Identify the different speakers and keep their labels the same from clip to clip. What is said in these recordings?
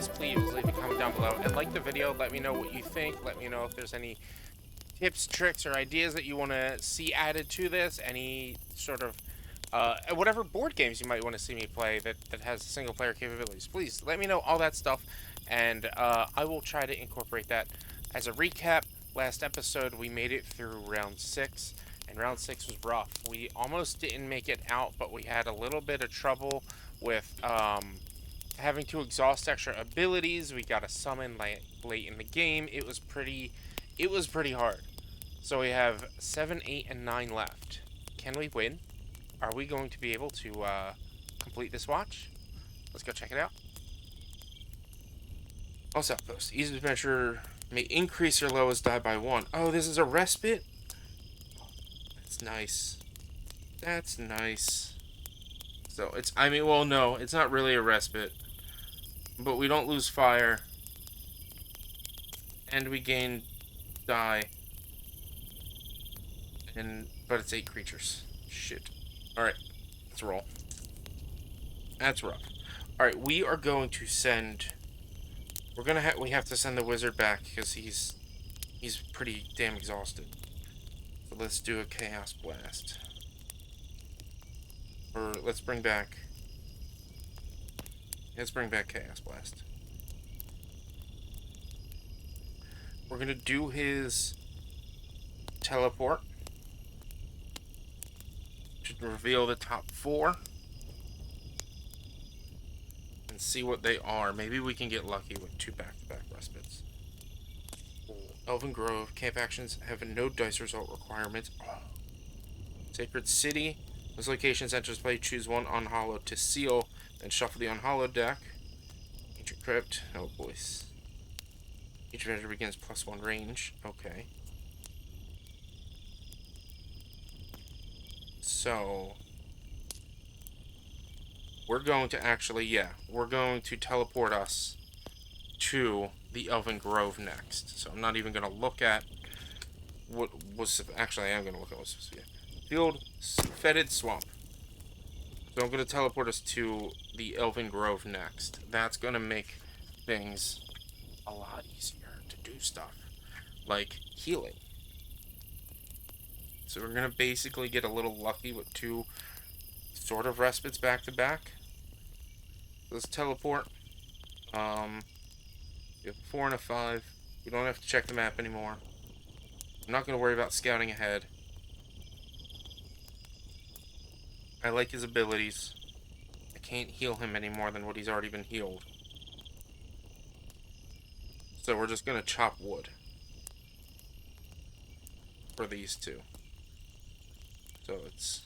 Speaker 1: guys, please leave a comment down below and like the video. Let me know what you think. Let me know if there's any tips, tricks, or ideas that you want to see added to this. Any sort of whatever board games you might want to see me play that has single player capabilities. Please let me know all that stuff, and I will try to incorporate that. As a recap, last episode we made it through round 6, and round 6 was rough. We almost didn't make it out, but we had a little bit of trouble with having to exhaust extra abilities. We got a summon late in the game. It was pretty hard. So we have 7, 8, and 9 left. Can we win? Are we going to be able to complete this watch? Let's go check it out. Also, outpost. Each adventure may increase your lowest die by 1. Oh, this is a respite? That's nice. That's nice. So it's, I mean, well, no, it's not really a respite. But we don't lose fire. And we gain die. But it's 8 creatures. Shit. Alright, let's roll. That's rough. Alright, we are going to send... we have to send the wizard back because he's pretty damn exhausted. So let's do a chaos blast. Or let's bring back chaos blast. We're gonna do his teleport to reveal the top 4 and see what they are. Maybe we can get lucky with 2 back-to-back respites. Elven Grove. Camp actions have no dice result requirements. Oh. Sacred City. This location's enters play. Choose 1 unhallowed to seal, then shuffle the unhallowed deck. Ancient Crypt. Oh, boys. Each adventure begins +1 range. Okay. So, we're going to actually, we're going to teleport us to the Elven Grove next. So I'm not even going to look at what was, actually I am going to look at what's supposed to be. Field Fetid Swamp. So I'm going to teleport us to the Elven Grove next. That's going to make things a lot easier to do stuff, like healing. So we're going to basically get a little lucky with 2 sort of respites back to back. Let's teleport. We have a 4 and a 5. We don't have to check the map anymore. I'm not going to worry about scouting ahead. I like his abilities. I can't heal him any more than what he's already been healed. So we're just going to chop wood for these 2. So it's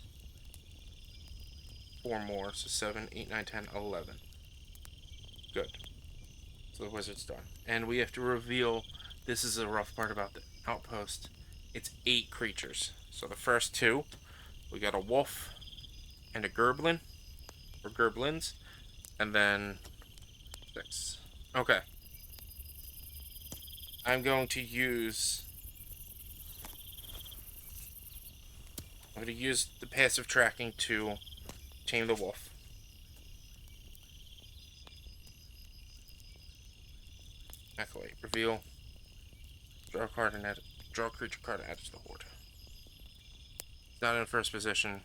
Speaker 1: 4 more, so 7, 8, 9, 10, 11. Good. So the wizard's done. And we have to reveal, this is the rough part about the outpost, it's 8 creatures. So the first 2, we got a wolf and a gerblin, or gerblins, and then 6. Okay. I'm going to use the passive tracking to tame the wolf. Accolade. Reveal. Draw a card and add. Draw a creature card and add it to the horde. He's not in first position.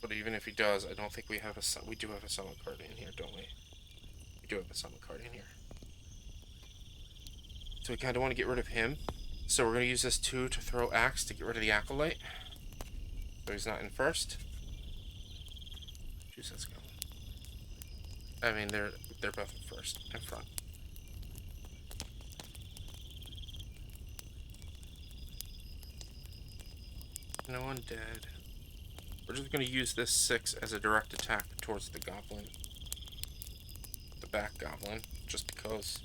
Speaker 1: But even if he does, I don't think we have a. We do have a summon card in here, don't we? We do have a summon card in here. So we kind of want to get rid of him. So we're going to use this 2 to throw axe to get rid of the acolyte. So he's not in first. Choose let's go. I mean, they're both in first, in front. No undead. We're just going to use this 6 as a direct attack towards the goblin. The back goblin, just because.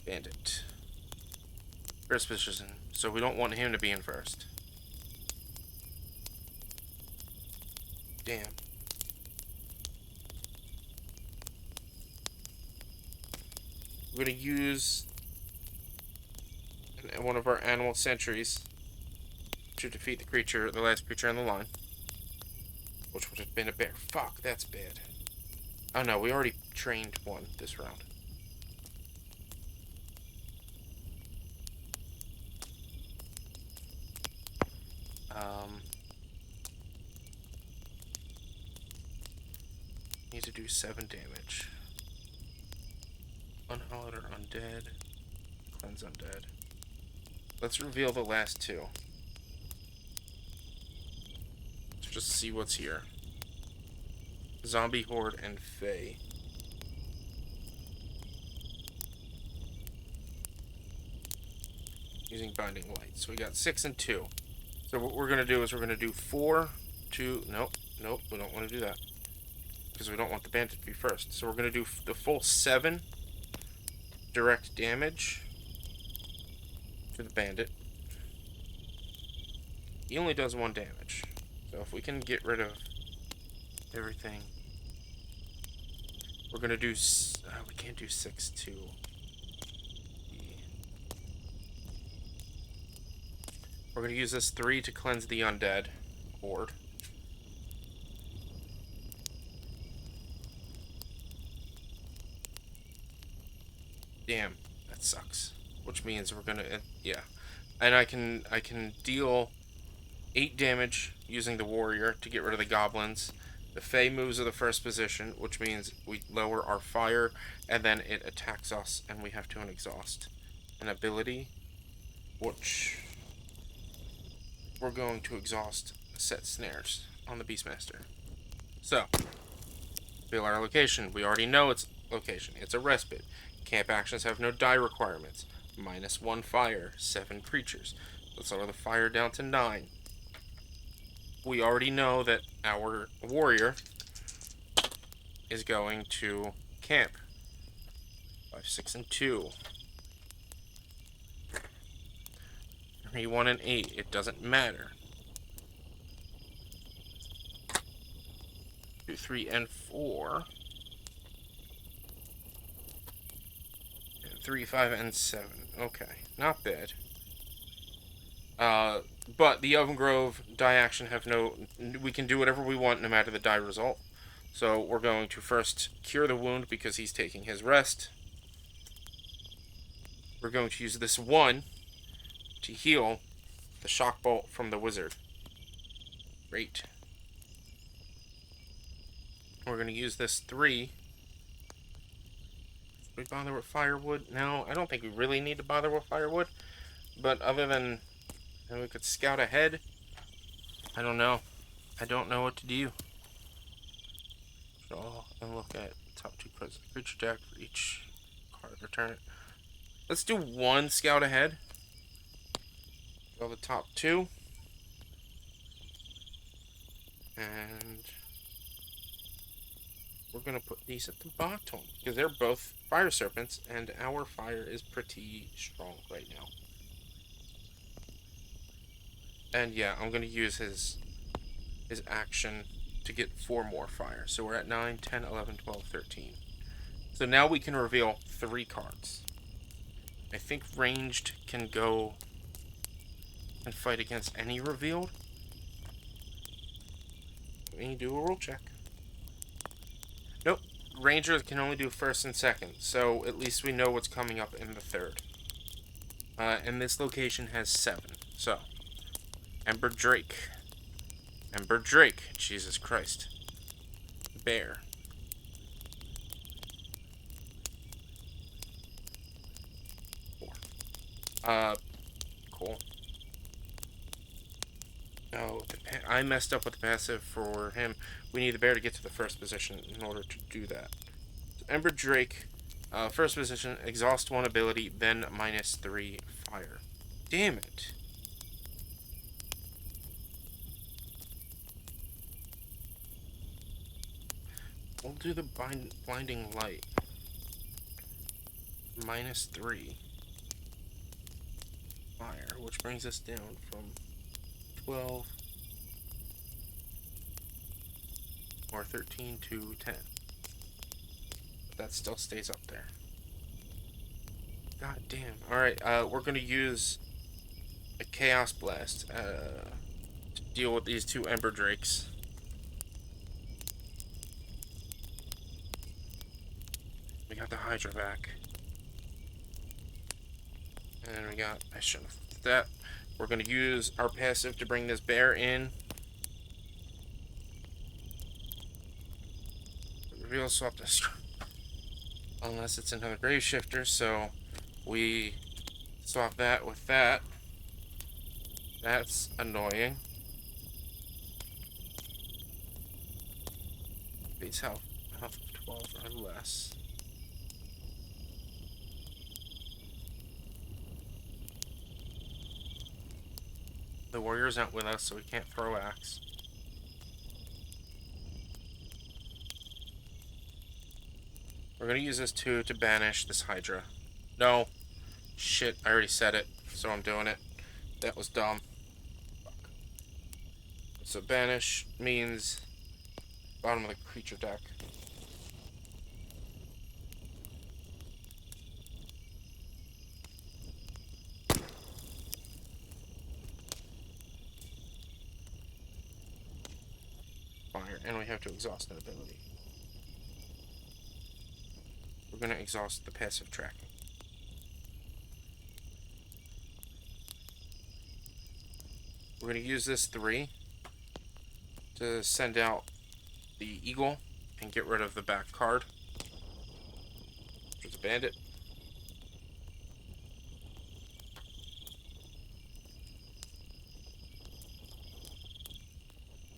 Speaker 1: Bandit. First position, so we don't want him to be in first. Damn. We're going to use one of our animal sentries to defeat the last creature in the line. which would have been a bear. Fuck, that's bad. Oh no, we already trained one this round. Need to do 7 damage. Unhallowed or undead. Cleanse undead. Let's reveal the last 2. Let's just see what's here. Zombie Horde and Fae. Using Binding Light. So we got 6 and 2. So what we're going to do is we're going to do 4, 2... Nope, we don't want to do that. Because we don't want the bandit to be first. So we're going to do the full 7 direct damage to the bandit. He only does 1 damage. So if we can get rid of everything... We're going to do... we can't do 6, 2. We're going to use this 3 to cleanse the undead horde. Damn, that sucks. Which means we're gonna, yeah. And I can deal 8 damage using the warrior to get rid of the goblins. The Fae moves to the first position, which means we lower our fire, and then it attacks us, and we have to exhaust an ability, which we're going to exhaust set snares on the Beastmaster. So, reveal our location. We already know its location. It's a respite. Camp actions have no die requirements. -1 fire, 7 creatures. Let's lower the fire down to 9. We already know that our warrior is going to camp. 5, 6, and 2. 3, 1, and 8. It doesn't matter. 2, 3, and 4. 3, 5, and 7. Okay, not bad. But the Oven Grove die action have no... We can do whatever we want no matter the die result. So we're going to first cure the wound because he's taking his rest. We're going to use this 1 to heal the shock bolt from the wizard. Great. We're going to use this 3. We bother with firewood? No, I don't think we really need to bother with firewood. But other than we could scout ahead, I don't know. I don't know what to do. So I'll look at top 2 cards of the creature deck for each card. Return it. Let's do 1 scout ahead. Go the top 2. And we're going to put these at the bottom because they're both fire serpents and our fire is pretty strong right now. And yeah, I'm going to use his action to get 4 more fire. So we're at 9, 10, 11, 12, 13. So now we can reveal 3 cards. I think ranged can go and fight against any revealed. Let me do a roll check. Nope. Rangers can only do first and second, so at least we know what's coming up in the third. And this location has 7. So, Ember Drake. Ember Drake. Jesus Christ. Bear. Cool. Oh, I messed up with the passive for him. We need the bear to get to the first position in order to do that. So Ember Drake, first position, exhaust 1 ability, then -3 fire. Damn it. We'll do the blinding light. -3 fire, which brings us down from 12 or 13 to 10. But that still stays up there. God damn. Alright, we're going to use a Chaos Blast to deal with these 2 Ember Drakes. We got the Hydra back. And we got, I shouldn't have did that. We're going to use our passive to bring this bear in. Reveal swap this. Unless it's another grave shifter, so we swap that with that. That's annoying. These health of 12 or less. The warrior's not with us, so we can't throw axe. We're gonna use this too to banish this Hydra. No. Shit, I already said it, so I'm doing it. That was dumb. Fuck. So banish means bottom of the creature deck. Fire, and we have to exhaust that ability. We're going to exhaust the passive tracking. We're going to use this 3 to send out the eagle and get rid of the back card. There's a bandit.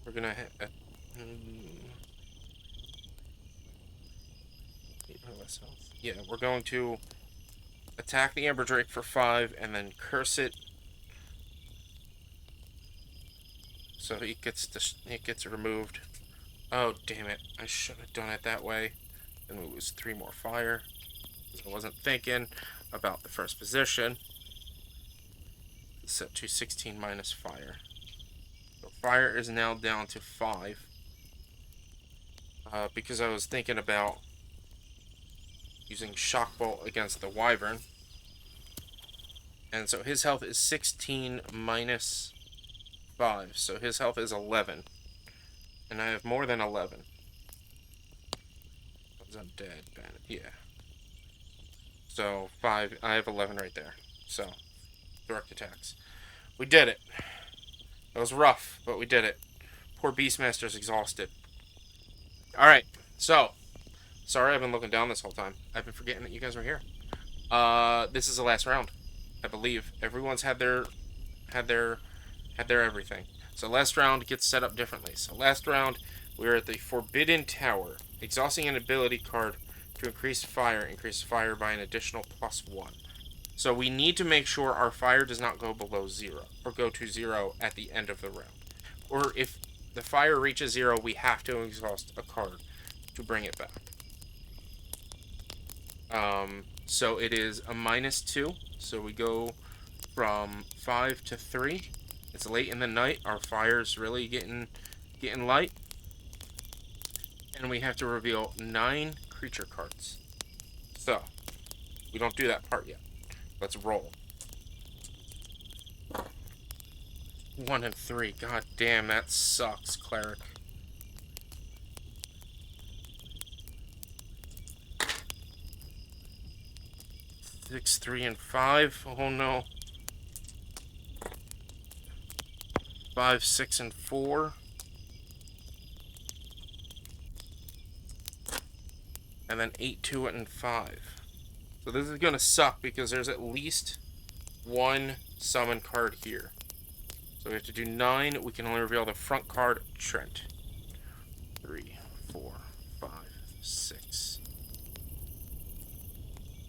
Speaker 1: We're going to hit less health. Yeah, we're going to attack the Amber Drake for 5 and then curse it. So it gets removed. Oh, damn it. I should have done it that way. Then we lose 3 more fire. I wasn't thinking about the first position. It's set to 16 minus fire. So fire is now down to 5. Because I was thinking about using Shock Bolt against the Wyvern. And so his health is 16 minus 5. So his health is 11. And I have more than 11. Was undead, bandit. Yeah. So 5. I have 11 right there. So direct attacks. We did it. It was rough, but we did it. Poor Beastmaster's exhausted. Alright, so sorry I've been looking down this whole time. I've been forgetting that you guys were here. This is the last round, I believe. Everyone's had their everything. So last round gets set up differently. So last round, we're at the Forbidden Tower. Exhausting an ability card to increase fire by an additional +1. So we need to make sure our fire does not go below 0, or go to 0 at the end of the round. Or if the fire reaches 0, we have to exhaust a card to bring it back. So it is a -2, so we go from 5 to 3. It's late in the night, our fire's really getting light. And we have to reveal 9 creature cards. So, we don't do that part yet. Let's roll. 1 and 3. God damn, that sucks, Cleric. Six, 3, and 5. Oh no. 5, 6, and 4. And then 8, 2, and 5. So this is gonna suck because there's at least 1 summon card here. So we have to do 9. We can only reveal the front card, Trent. 3, 4, 5, 6,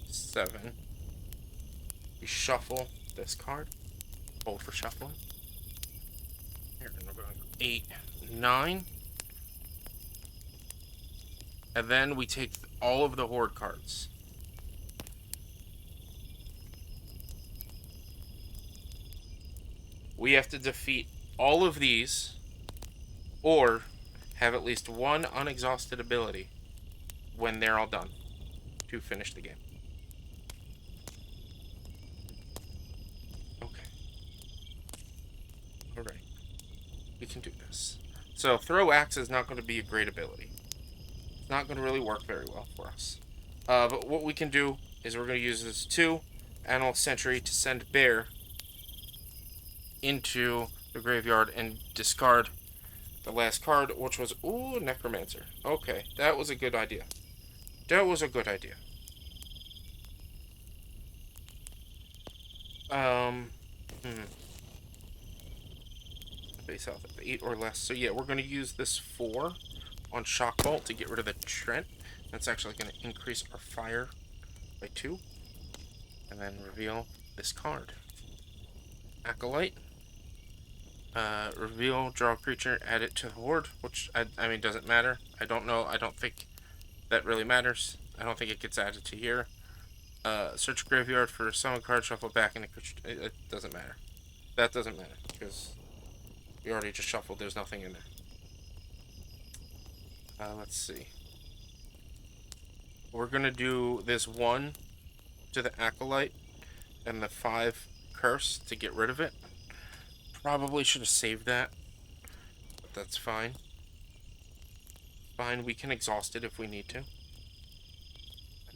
Speaker 1: 7. We shuffle this card. Hold for shuffling. Here, and we're going 8, 9. And then we take all of the Horde cards. We have to defeat all of these, or have at least 1 unexhausted ability when they're all done to finish the game. Okay. Alright. We can do this. So, Throw Axe is not going to be a great ability. It's not going to really work very well for us. But what we can do is we're going to use this 2 Animal Sentry to send Bear into the graveyard and discard the last card, which was, ooh, Necromancer. Okay, that was a good idea. That was a good idea. Um, Base health of 8 or less. So yeah, we're going to use this 4 on Shock Bolt to get rid of the Trent. That's actually going to increase our fire by 2. And then reveal this card. Acolyte. Reveal, draw a creature, add it to the horde, which, I mean, doesn't matter. I don't know. I don't think that really matters. I don't think it gets added to here. Search graveyard for summon card, shuffle back into creature. It doesn't matter. That doesn't matter, because we already just shuffled. There's nothing in there. Let's see. We're going to do this 1 to the Acolyte and the 5 Curse to get rid of it. Probably should have saved that, but that's fine. Fine, we can exhaust it if we need to. I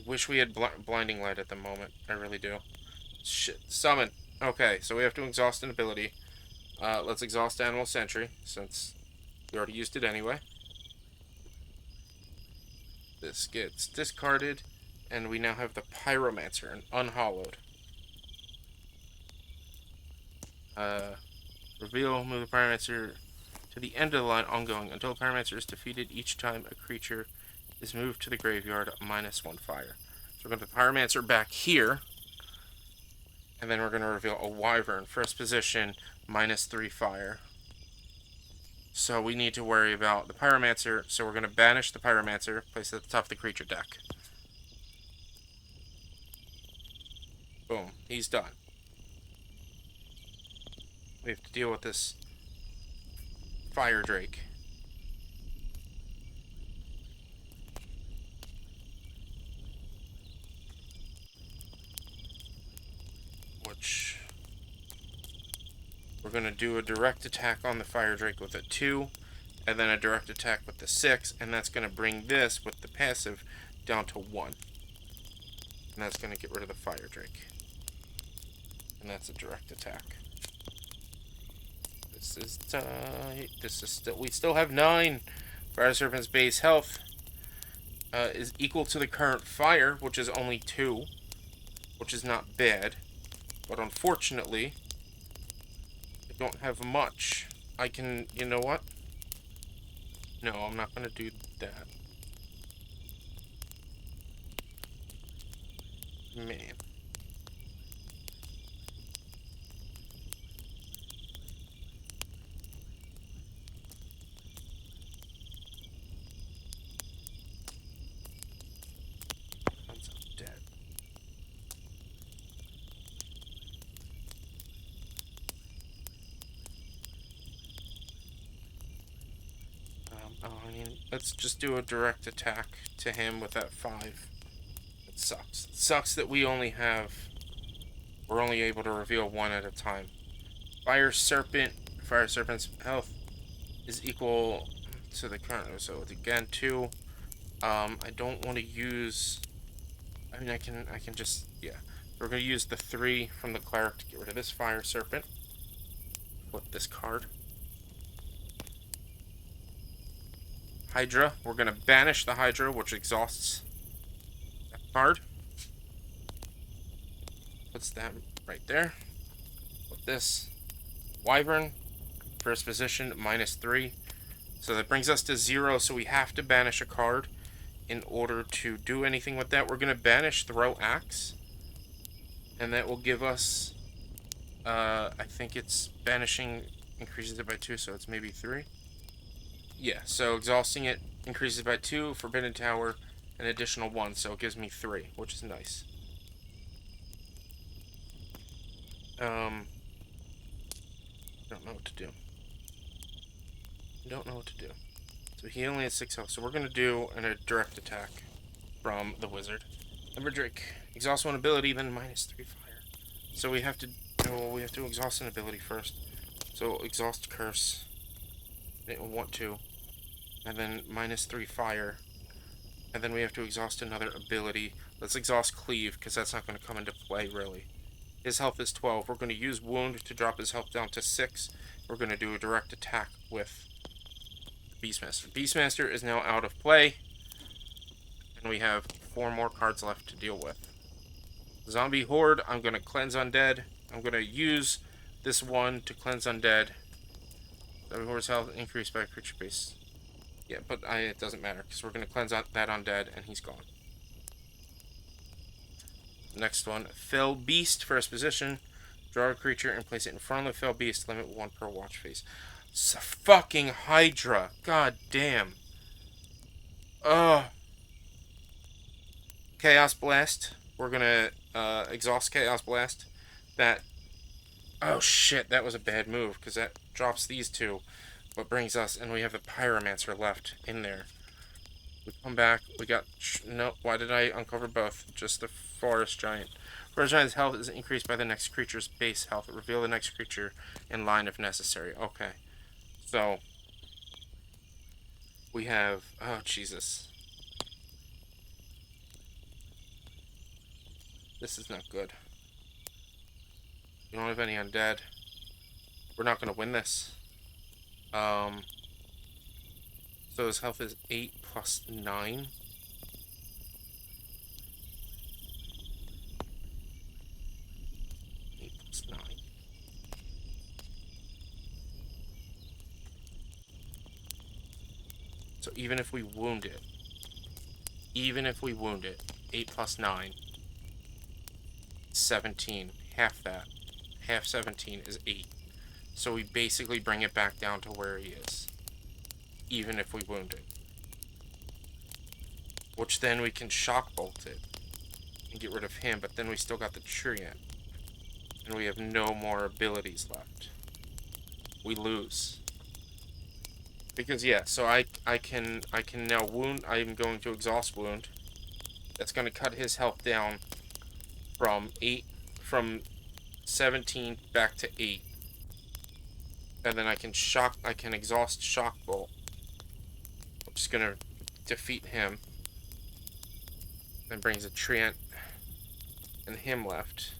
Speaker 1: wish we had Blinding Light at the moment. I really do. Shit. Summon. Okay, so we have to exhaust an ability. Let's exhaust Animal Sentry, since we already used it anyway. This gets discarded, and we now have the Pyromancer, an unhallowed. Reveal, move the Pyromancer to the end of the line ongoing until the Pyromancer is defeated each time a creature is moved to the graveyard, -1 fire. So we're going to put the Pyromancer back here, and then we're going to reveal a Wyvern, first position, -3 fire. So we need to worry about the Pyromancer, so we're going to banish the Pyromancer, place it at the top of the creature deck. Boom, he's done. We have to deal with this Fire Drake. Which we're going to do a direct attack on the Fire Drake with a 2, and then a direct attack with the 6, and that's going to bring this with the passive down to 1. And that's going to get rid of the Fire Drake. And that's a direct attack. This is tight. This is still, we still have 9. Fire Serpent's base health is equal to the current fire, which is only 2, which is not bad. But unfortunately, I don't have much. I can, you know what? No, I'm not going to do that. Man. Let's just do a direct attack to him with that 5. It sucks. It sucks that we're only able to reveal 1 at a time. Fire Serpent's health is equal to the current, so again 2. I don't want to use, I mean I can just, yeah. We're going to use the 3 from the Cleric to get rid of this Fire Serpent. Flip this card. Hydra. We're going to banish the Hydra, which exhausts that card. Puts that right there. With this Wyvern, first position, -3. So that brings us to 0, so we have to banish a card in order to do anything with that. We're going to banish Throw Axe, and that will give us, I think it's banishing increases it by 2, so it's maybe 3. Yeah, so exhausting it increases by 2, Forbidden Tower, an additional 1, so it gives me 3, which is nice. Don't know what to do. Don't know what to do. So he only has 6 health, so we're going to do a direct attack from the wizard. Drake. Exhaust 1 ability, then -3 fire. So we have to, we have to exhaust an ability first. So exhaust curse. It will want to. And then -3 fire. And then we have to exhaust another ability. Let's exhaust Cleave, because that's not going to come into play, really. His health is 12. We're going to use Wound to drop his health down to 6. We're going to do a direct attack with Beastmaster. Beastmaster is now out of play. And we have 4 more cards left to deal with. Zombie Horde, I'm going to cleanse Undead. I'm going to use this one to cleanse Undead. Zombie Horde's health increased by creature base. Yeah, but it doesn't matter, because we're going to cleanse that Undead, and he's gone. Next one, Fell Beast, first position. Draw a creature and place it in front of the Fell Beast. Limit 1 per watch phase. It's a fucking Hydra. God damn. Ugh. Chaos Blast. We're gonna exhaust Chaos Blast. That. Oh shit, that was a bad move, because that drops these two. But brings us, and we have the Pyromancer left in there. We come back, we got. No, why did I uncover both? Just the Forest Giant. Forest Giant's health is increased by the next creature's base health. Reveal the next creature in line if necessary. Okay. So. We have. Oh, Jesus. This is not good. We don't have any undead. We're not going to win this. So his health is 8 plus 9. So even if we wound it, 8 plus 9, 17, half that. Half 17 is 8. So we basically bring it back down to where he is, even if we wound it. Which then we can shock bolt it and get rid of him, but then we still got the Treant. And we have no more abilities left. We lose. Because yeah, so I can now wound. I'm going to exhaust wound. That's going to cut his health down from 17 back to 8. And then I can exhaust shock bolt. I'm just going to defeat him. Then brings a Treant and him left.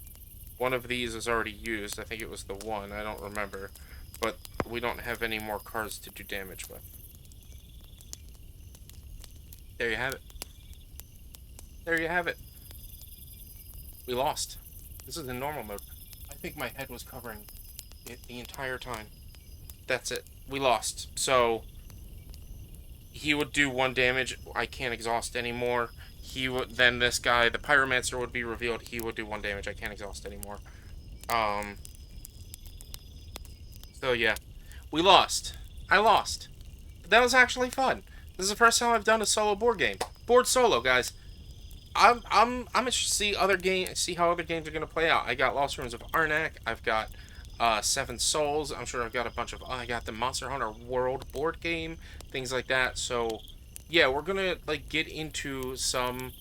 Speaker 1: One of these is already used. I think it was the one. I don't remember. But we don't have any more cards to do damage with. There you have it. There you have it. We lost. This is in normal mode. I think my head was covering it the entire time. That's it. We lost. So he would do 1 damage. I can't exhaust anymore. He would then this guy, the Pyromancer, would be revealed. He would do 1 damage. I can't exhaust anymore. So yeah, we lost. I lost. But that was actually fun. This is the first time I've done a solo board game. Board solo, guys. I'm interested to see how other games are gonna play out. I got Lost Ruins of Arnak. I've got 7 Souls. I'm sure I've got a bunch of. I got the Monster Hunter World board game, things like that. So yeah, we're gonna like get into some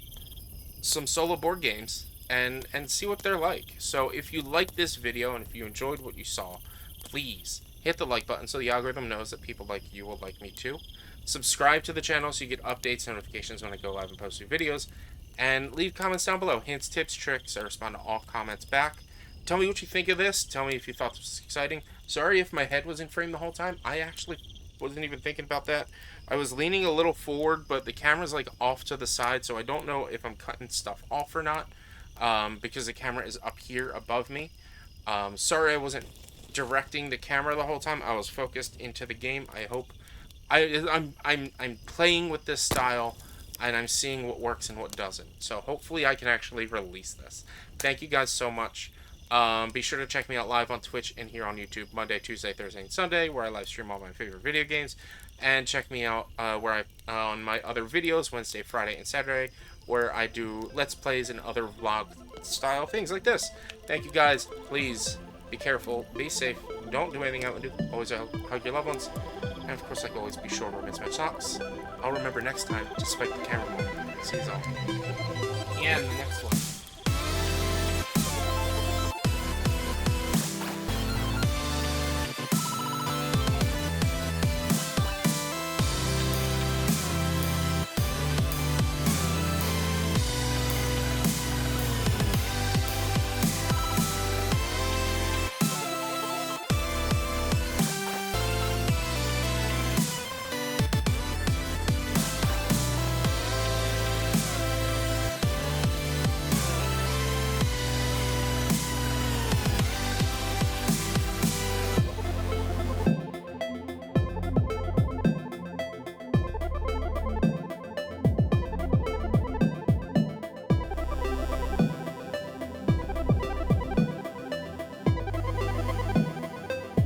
Speaker 1: solo board games and see what they're like. So if you liked this video and if you enjoyed what you saw, please hit the like button so the algorithm knows that people like you will like me too. Subscribe to the channel so you get updates, notifications when I go live and post new videos. And leave comments down below. Hints, tips, tricks. I respond to all comments back. Tell me what you think of this. Tell me if you thought this was exciting. Sorry if my head was in frame the whole time. I actually wasn't even thinking about that. I was leaning a little forward, but the camera's like off to the side, so I don't know if I'm cutting stuff off or not. Because the camera is up here above me. Sorry I wasn't directing the camera the whole time. I was focused into the game. I hope I'm playing with this style and I'm seeing what works and what doesn't. So hopefully I can actually release this. Thank you guys so much. Be sure to check me out live on Twitch and here on YouTube Monday, Tuesday, Thursday, and Sunday, where I live stream all my favorite video games. And check me out on my other videos Wednesday, Friday, and Saturday, where I do Let's Plays and other vlog style things like this. Thank you guys. Please be careful, be safe, don't do anything I would do. Always hug your loved ones. And of course, like always, be sure to mismatch socks. I'll remember next time to spike the camera more. See you all. And the next one.